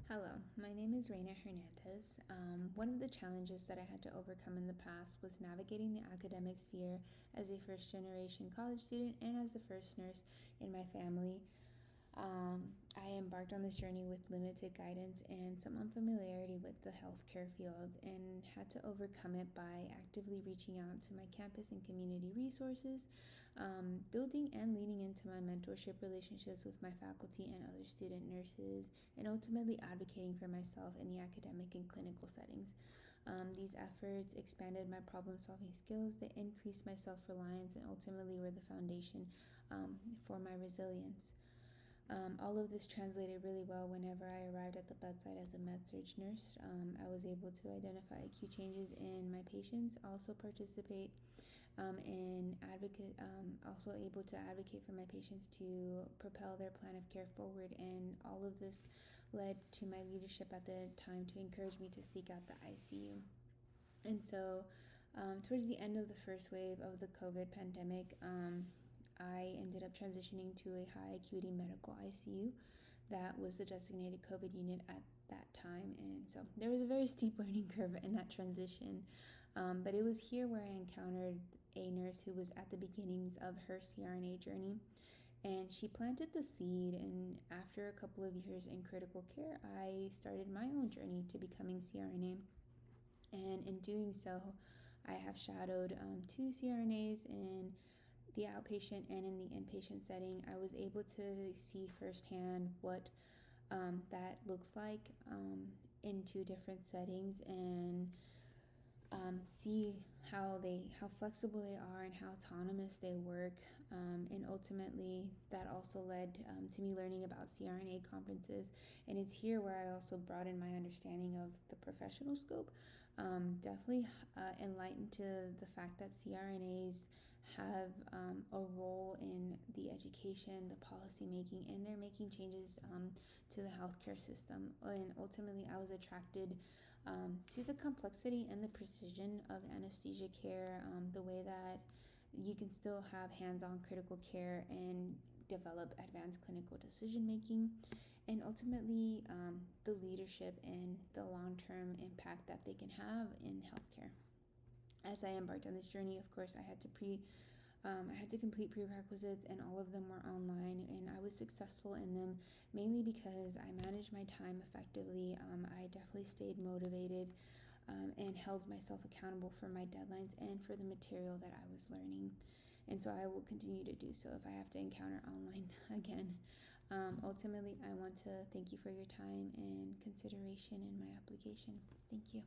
Hello, my name is Reyna Hernandez. One of the challenges that I had to overcome in the past was navigating the academic sphere as a first generation college student and as the first nurse in my family. I embarked on this journey with limited guidance and some unfamiliarity with the healthcare field and had to overcome it by actively reaching out to my campus and community resources, building and leaning into my mentorship relationships with my faculty and other student nurses, and ultimately advocating for myself in the academic and clinical settings. These efforts expanded my problem solving skills, they increased my self reliance, and ultimately were the foundation for my resilience. All of this translated really well whenever I arrived at the bedside as a med-surg nurse. I was able to identify acute changes in my patients, also participate in advocate, also able to advocate for my patients to propel their plan of care forward. And all of this led to my leadership at the time to encourage me to seek out the ICU. And so, towards the end of the first wave of the COVID pandemic, I ended up transitioning to a high acuity medical ICU that was the designated COVID unit at that time. And so there was a very steep learning curve in that transition. But it was here where I encountered a nurse who was at the beginnings of her CRNA journey. And she planted the seed. And after a couple of years in critical care, I started my own journey to becoming CRNA. And in doing so, I have shadowed two CRNAs in the outpatient and in the inpatient setting. I was able to see firsthand what that looks like in two different settings, and see how flexible they are and how autonomous they work. And ultimately, that also led to me learning about CRNA conferences. And it's here where I also broadened my understanding of the professional scope. Definitely enlightened to the fact that CRNAs have a role in the education, the policy making, and they're making changes to the healthcare system. And ultimately, I was attracted to the complexity and the precision of anesthesia care, the way that you can still have hands-on critical care and develop advanced clinical decision making, and ultimately the leadership and the long-term impact that they can have in healthcare. As I embarked on this journey, of course, I had to complete prerequisites, and all of them were online, and I was successful in them mainly because I managed my time effectively. I definitely stayed motivated and held myself accountable for my deadlines and for the material that I was learning. And so I will continue to do so if I have to encounter online again. Ultimately, I want to thank you for your time and consideration in my application. Thank you.